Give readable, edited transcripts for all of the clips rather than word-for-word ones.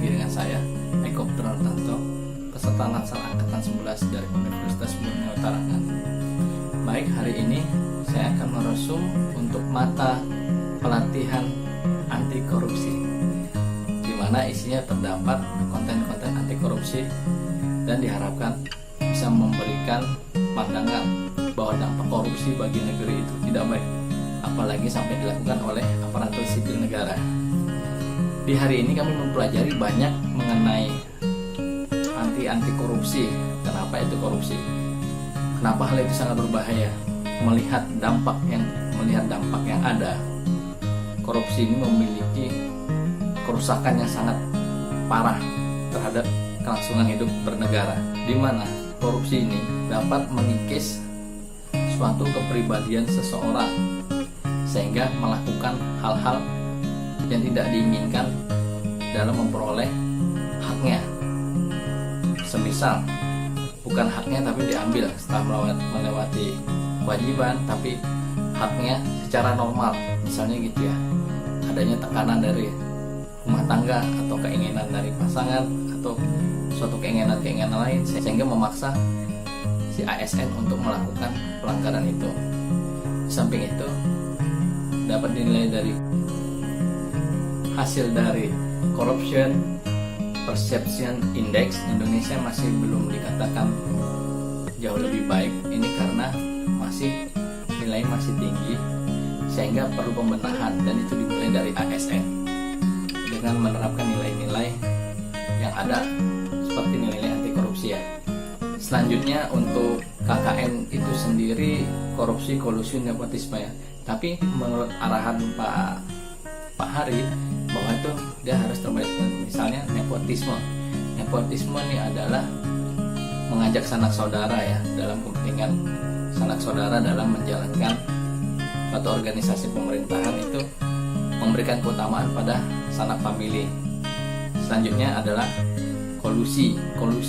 lagi dengan saya, Eko Prananto, peserta Lansar Angkatan 11 dari Universitas Borneo Tarangan. Baik, hari ini saya akan merosum untuk mata pelatihan anti korupsi, di mana isinya terdapat konten-konten anti korupsi dan diharapkan bisa memberikan pandangan bahwa dampak korupsi bagi negeri itu tidak baik, apalagi sampai dilakukan oleh aparatur sipil negara. Di hari ini kami mempelajari banyak mengenai anti korupsi. Kenapa itu korupsi? Kenapa hal itu sangat berbahaya? Melihat dampak yang ada, korupsi ini memiliki kerusakan yang sangat parah terhadap kelangsungan hidup bernegara, di mana korupsi ini dapat mengikis suatu kepribadian seseorang sehingga melakukan hal-hal yang tidak diinginkan dalam memperoleh haknya. Semisal bukan haknya tapi diambil setelah melewati kewajiban, tapi haknya secara normal, misalnya gitu ya, adanya tekanan dari rumah tangga atau keinginan dari pasangan atau suatu keinginan lain sehingga memaksa si ASN untuk melakukan pelanggaran itu. Di samping itu dapat dinilai dari hasil dari Corruption Perception Index, Indonesia masih belum dikatakan jauh lebih baik. Ini karena nilai masih tinggi sehingga perlu pembenahan, dan itu dimulai dari ASN dengan menerapkan nilai-nilai yang ada seperti nilai anti korupsi ya. Selanjutnya untuk KKN itu sendiri, korupsi, kolusi, nepotisme ya. Tapi menurut arahan Pak Hari bahwa itu dia harus terbaik. Misalnya nepotisme ini adalah mengajak sanak saudara ya, dalam kepentingan sanak saudara dalam menjalankan suatu organisasi pemerintahan, itu memberikan keutamaan pada sanak famili. Selanjutnya adalah kolusi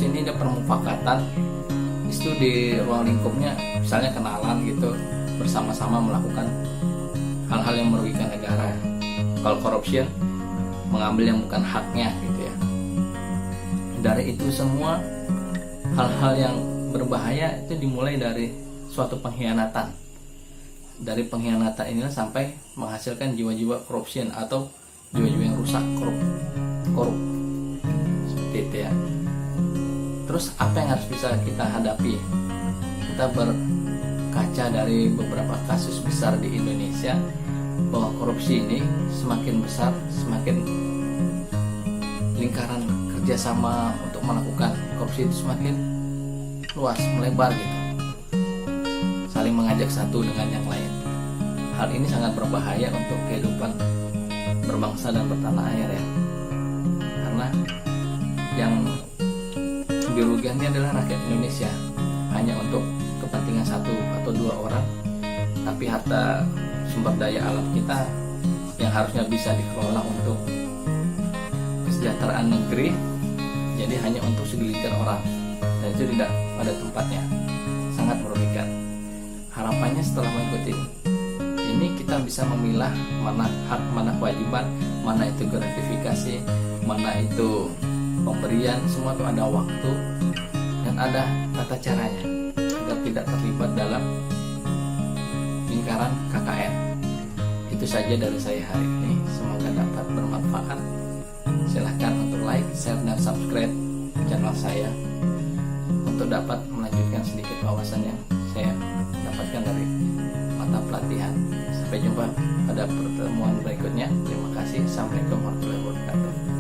ini ada permufakatan, itu di ruang lingkupnya misalnya kenalan gitu, bersama-sama melakukan hal-hal yang merugikan negara. Kalau corruption, mengambil yang bukan haknya gitu ya. Dari itu semua hal-hal yang berbahaya itu dimulai dari suatu pengkhianatan. Dari pengkhianatan inilah sampai menghasilkan jiwa-jiwa corruption atau jiwa-jiwa yang rusak, korup seperti itu ya. Terus apa yang harus bisa kita hadapi? Kita berkaca dari beberapa kasus besar di Indonesia bahwa korupsi ini semakin besar, semakin lingkaran kerjasama untuk melakukan korupsi itu semakin luas, melebar gitu, saling mengajak satu dengan yang lain. Hal ini sangat berbahaya untuk kehidupan berbangsa dan bertanah air ya, karena yang dirugikannya adalah rakyat Indonesia hanya untuk kepentingan satu atau dua orang, tapi harta sumber daya alam kita yang harusnya bisa dikelola untuk kesejahteraan negeri jadi hanya untuk segelintir orang, dan itu tidak pada tempatnya, sangat merugikan. Harapannya setelah mengikuti ini kita bisa memilah mana hak, mana kewajiban, mana itu gratifikasi, mana itu pemberian. Semua itu ada waktu dan ada tata caranya agar tidak terlibat dalam lingkaran KKN. Itu saja dari saya hari ini, semoga dapat bermanfaat. Silahkan untuk like, share, dan subscribe channel saya untuk dapat melanjutkan sedikit wawasan yang saya dapatkan dari mata pelatihan. Sampai jumpa pada pertemuan berikutnya. Terima kasih. Assalamualaikum warahmatullahi wabarakatuh.